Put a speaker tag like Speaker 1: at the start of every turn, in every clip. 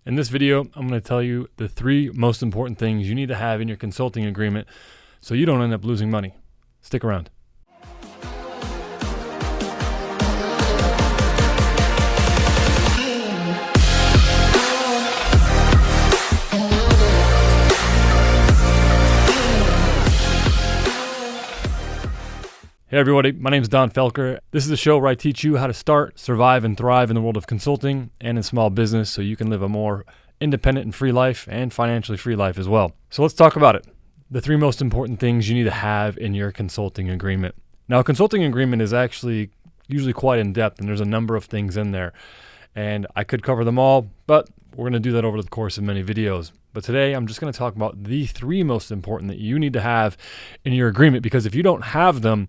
Speaker 1: In this video, I'm going to tell you the 3 most important things you need to have in your consulting agreement so you don't end up losing money. Stick around. Hey everybody, my name is Donn Felker. This is a show where I teach you how to start, survive, and thrive in the world of consulting and in small business so you can live a more independent and free life and financially free life as well. So let's talk about it. The 3 most important things you need to have in your consulting agreement. Now, a consulting agreement is actually usually quite in depth and there's a number of things in there. And I could cover them all, but we're going to do that over the course of many videos. But today I'm just going to talk about the 3 most important that you need to have in your agreement, because if you don't have them,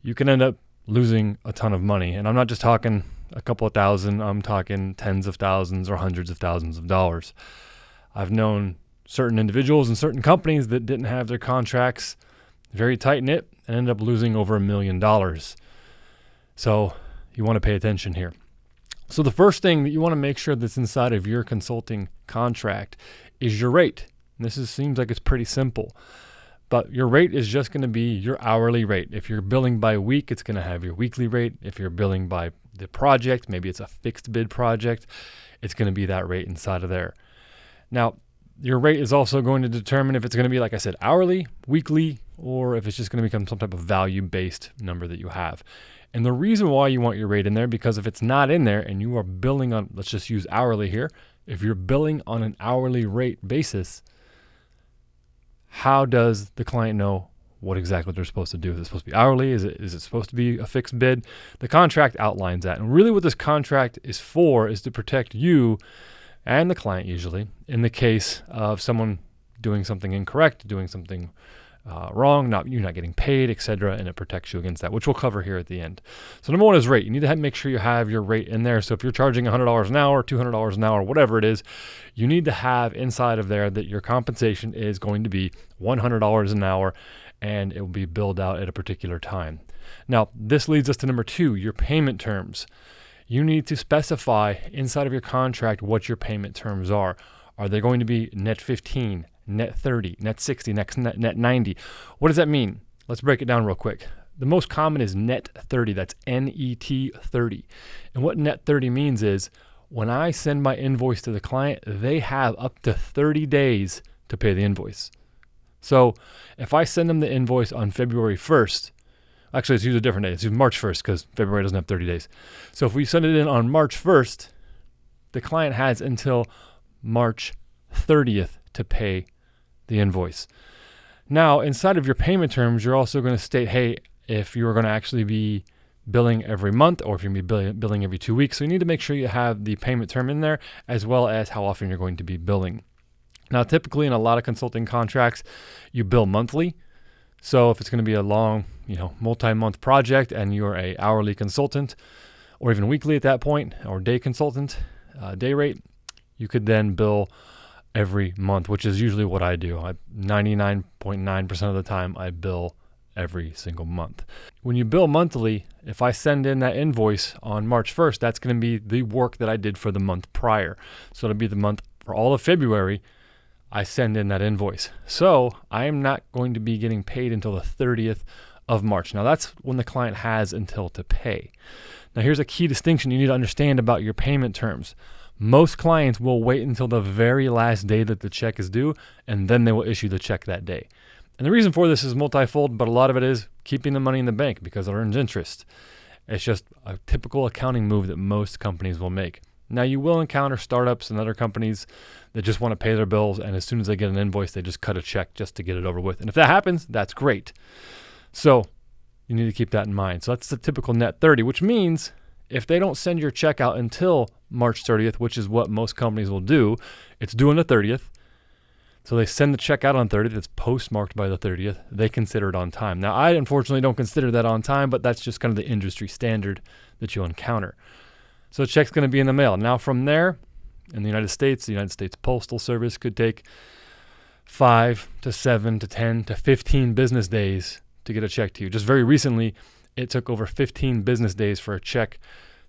Speaker 1: you can end up losing a ton of money. And I'm not just talking a couple of thousand, I'm talking tens of thousands or hundreds of thousands of dollars. I've known certain individuals and certain companies that didn't have their contracts very tight-knit and ended up losing over $1 million. So you want to pay attention here. So the first thing that you want to make sure that's inside of your consulting contract is your rate. And seems like it's pretty simple. But your rate is just going to be your hourly rate. If you're billing by week, it's going to have your weekly rate. If you're billing by the project, maybe it's a fixed bid project, it's going to be that rate inside of there. Now, your rate is also going to determine if it's going to be, like I said, hourly, weekly, or if it's just going to become some type of value-based number that you have. And the reason why you want your rate in there, because if it's not in there and you are billing on, let's just use hourly here, if you're billing on an hourly rate basis, how does the client know what exactly they're supposed to do? Is it supposed to be hourly? Is it supposed to be a fixed bid? The contract outlines that. And really what this contract is for is to protect you and the client usually in the case of someone doing something incorrect, doing something wrong, you're not getting paid, etc., and it protects you against that, which we'll cover here at the end. So number 1 is rate. You need to make sure you have your rate in there. So if you're charging $100 an hour, $200 an hour, whatever it is, you need to have inside of there that your compensation is going to be $100 an hour and it will be billed out at a particular time. Now, this leads us to number 2, your payment terms. You need to specify inside of your contract what your payment terms are. Are they going to be net 15? Net 30, net 60, net 90. What does that mean? Let's break it down real quick. The most common is net 30. That's NET 30. And what net 30 means is when I send my invoice to the client, they have up to 30 days to pay the invoice. So if I send them the invoice on February 1st, actually let's use a different day. Let's use March 1st because February doesn't have 30 days. So if we send it in on March 1st, the client has until March 30th to pay the invoice. Now, inside of your payment terms, you're also going to state, hey, if you're going to actually be billing every month or if you're going to be billing every 2 weeks. So you need to make sure you have the payment term in there as well as how often you're going to be billing. Now, typically in a lot of consulting contracts, you bill monthly. So if it's going to be a long, multi-month project and you're a hourly consultant or even weekly at that point or day consultant, day rate, you could then bill every month, which is usually what I do. 99.9% of the time, I bill every single month. When you bill monthly, if I send in that invoice on March 1st, that's going to be the work that I did for the month prior. So it'll be the month for all of February, I send in that invoice. So I am not going to be getting paid until the 30th of March. Now that's when the client has until to pay. Now here's a key distinction you need to understand about your payment terms. Most clients will wait until the very last day that the check is due, and then they will issue the check that day. And the reason for this is multifold, but a lot of it is keeping the money in the bank because it earns interest. It's just a typical accounting move that most companies will make. Now, you will encounter startups and other companies that just want to pay their bills, and as soon as they get an invoice, they just cut a check just to get it over with. And if that happens, that's great. So you need to keep that in mind. So that's the typical net 30, which means if they don't send your check out until March 30th, which is what most companies will do, it's due on the 30th. So they send the check out on 30th. It's postmarked by the 30th. They consider it on time. Now, I unfortunately don't consider that on time, but that's just kind of the industry standard that you'll encounter. So the check's going to be in the mail. Now, from there, in the United States Postal Service could take 5 to 7 to 10 to 15 business days to get a check to you. Just very recently, it took over 15 business days for a check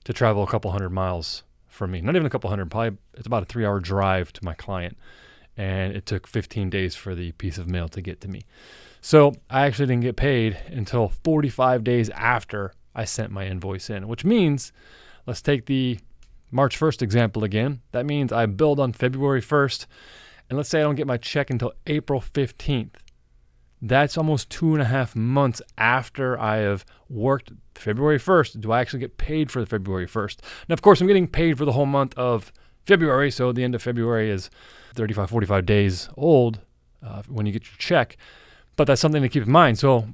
Speaker 1: to travel a couple hundred miles from me. Not even a couple hundred, probably it's about a 3-hour drive to my client. And it took 15 days for the piece of mail to get to me. So I actually didn't get paid until 45 days after I sent my invoice in, which means, let's take the March 1st example again. That means I billed on February 1st, and let's say I don't get my check until April 15th. That's almost 2.5 months after I have worked February 1st. Do I actually get paid for the February 1st? Now, of course, I'm getting paid for the whole month of February, so the end of February is 35, 45 days old when you get your check. But that's something to keep in mind. So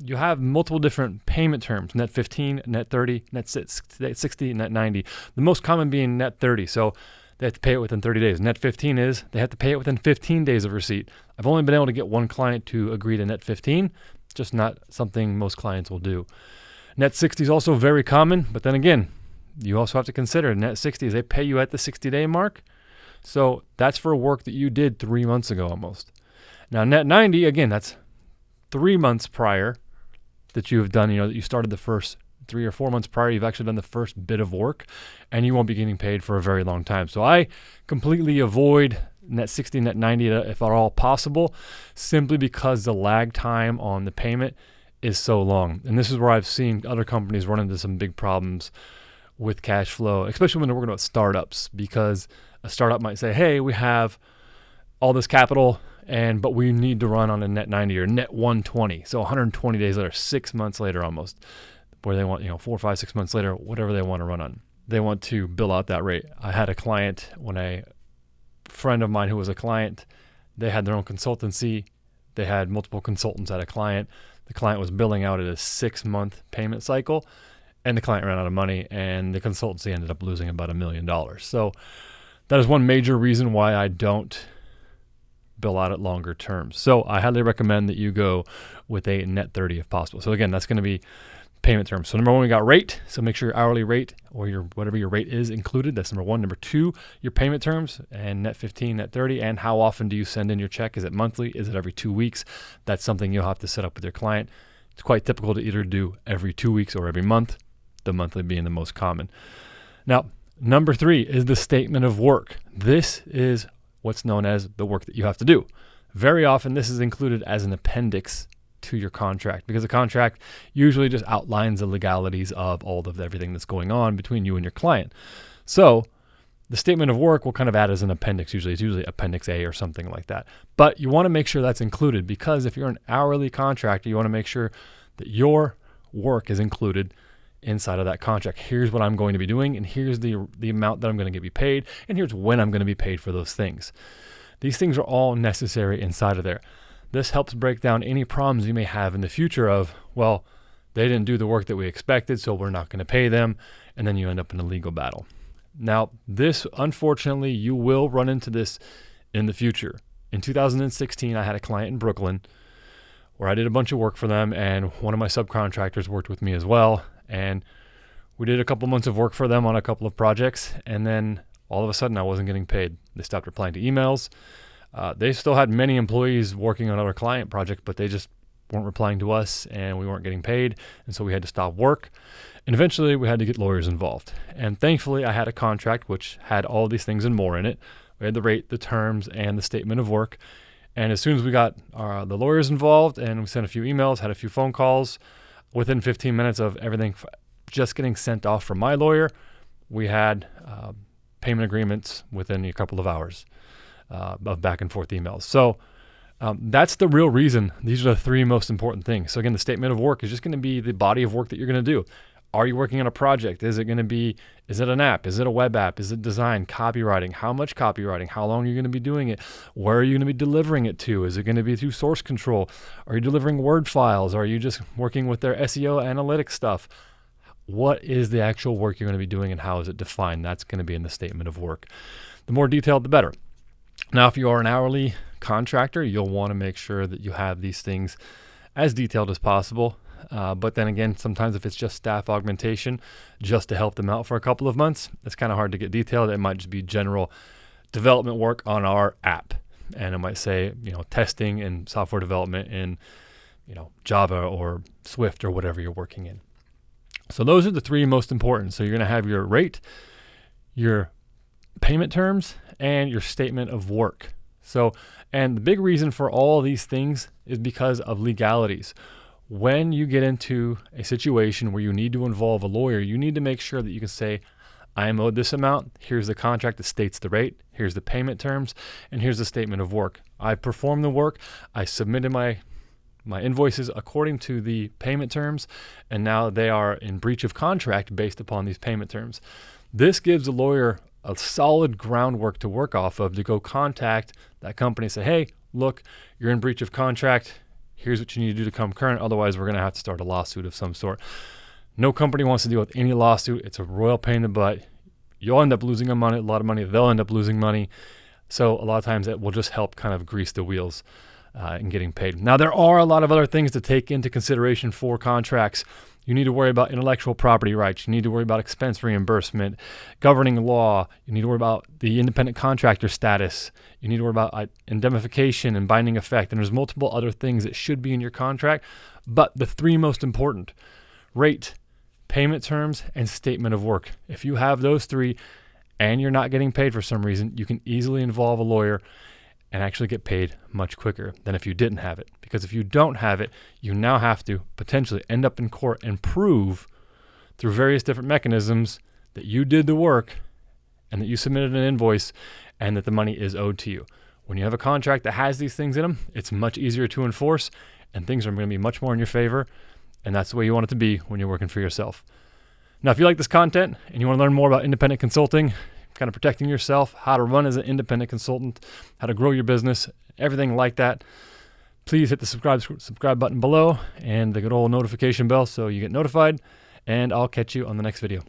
Speaker 1: you have multiple different payment terms, net 15, net 30, net 60, net 90. The most common being net 30. So they have to pay it within 30 days. Net 15 is they have to pay it within 15 days of receipt. I've only been able to get one client to agree to net 15, just not something most clients will do. Net 60 is also very common, but then again, you also have to consider net 60 is they pay you at the 60-day mark. So that's for work that you did 3 months ago almost. Now, net 90, again, that's 3 months prior that you have done, that you started the first 3 or 4 months prior, you've actually done the first bit of work, and you won't be getting paid for a very long time. So I completely avoid net 60, net 90 if at all possible, simply because the lag time on the payment is so long. And this is where I've seen other companies run into some big problems with cash flow, especially when they're working about startups, because a startup might say, hey, we have all this capital, but we need to run on a net 90 or net 120. So 120 days later, 6 months later almost, where they want, 4, 5, 6 months later, whatever they want to run on. They want to bill out that rate. I had a client, a friend of mine who was a client, they had their own consultancy. They had multiple consultants at a client. The client was billing out at a 6-month payment cycle, and the client ran out of money, and the consultancy ended up losing about $1 million. So that is one major reason why I don't bill out at longer terms. So I highly recommend that you go with a net 30 if possible. So again, that's going to be payment terms. So number one, we got rate. So make sure your hourly rate or your whatever your rate is included. That's number one. Number two, your payment terms and net 15, net 30, and how often do you send in your check? Is it monthly? Is it every 2 weeks? That's something you'll have to set up with your client. It's quite typical to either do every 2 weeks or every month, the monthly being the most common. Now, number three is the statement of work. This is what's known as the work that you have to do. Very often, this is included as an appendix to your contract, because the contract usually just outlines the legalities of all of everything that's going on between you and your client. So the statement of work will kind of add as an appendix. Usually it's usually Appendix A or something like that. But you want to make sure that's included, because if you're an hourly contractor, you want to make sure that your work is included inside of that contract. Here's what I'm going to be doing, and here's the amount that I'm going to get paid, and here's when I'm going to be paid for those things. These things are all necessary inside of there. This helps break down any problems you may have in the future of, well, they didn't do the work that we expected, so we're not going to pay them, and then you end up in a legal battle. Now, this, unfortunately, you will run into this in the future. In 2016, I had a client in Brooklyn where I did a bunch of work for them, and one of my subcontractors worked with me as well, and we did a couple months of work for them on a couple of projects, and then all of a sudden I wasn't getting paid. They stopped replying to emails. They still had many employees working on other client projects, but they just weren't replying to us, and we weren't getting paid, and so we had to stop work. And eventually we had to get lawyers involved. And thankfully I had a contract which had all these things and more in it. We had the rate, the terms, and the statement of work. And as soon as we got the lawyers involved and we sent a few emails, had a few phone calls, within 15 minutes of everything just getting sent off from my lawyer, we had payment agreements within a couple of hours of back and forth emails. So that's the real reason. These are the three most important things. So again, the statement of work is just going to be the body of work that you're going to do. Are you working on a project? Is it an app? Is it a web app? Is it design, copywriting? How much copywriting? How long are you going to be doing it? Where are you going to be delivering it to? Is it going to be through source control? Are you delivering Word files? Are you just working with their SEO analytics stuff? What is the actual work you're going to be doing, and how is it defined? That's going to be in the statement of work. The more detailed, the better. Now, if you are an hourly contractor, you'll want to make sure that you have these things as detailed as possible. But then again, sometimes if it's just staff augmentation, just to help them out for a couple of months, it's kind of hard to get detailed. It might just be general development work on our app. And it might say, testing and software development in, Java or Swift or whatever you're working in. So those are the three most important. So you're going to have your rate, your payment terms, and your statement of work. So, and the big reason for all these things is because of legalities. When you get into a situation where you need to involve a lawyer, you need to make sure that you can say, I am owed this amount. Here's the contract that states the rate. Here's the payment terms. And here's the statement of work. I performed the work. I submitted my invoices according to the payment terms. And now they are in breach of contract based upon these payment terms. This gives a lawyer a solid groundwork to work off of to go contact that company and say, hey, look, you're in breach of contract. Here's what you need to do to come current. Otherwise, we're going to have to start a lawsuit of some sort. No company wants to deal with any lawsuit. It's a royal pain in the butt. You'll end up losing a lot of money. They'll end up losing money. So a lot of times it will just help kind of grease the wheels in getting paid. Now, there are a lot of other things to take into consideration for contracts. You need to worry about intellectual property rights. You need to worry about expense reimbursement, governing law. You need to worry about the independent contractor status. You need to worry about indemnification and binding effect. And there's multiple other things that should be in your contract. But the three most important: rate, payment terms, and statement of work. If you have those three and you're not getting paid for some reason, you can easily involve a lawyer and actually get paid much quicker than if you didn't have it. Because if you don't have it, you now have to potentially end up in court and prove through various different mechanisms that you did the work and that you submitted an invoice and that the money is owed to you. When you have a contract that has these things in them, it's much easier to enforce and things are going to be much more in your favor. And that's the way you want it to be when you're working for yourself. Now, if you like this content and you want to learn more about independent consulting, kind of protecting yourself, how to run as an independent consultant, how to grow your business, everything like that, please hit the subscribe button below and the good old notification bell so you get notified, and I'll catch you on the next video.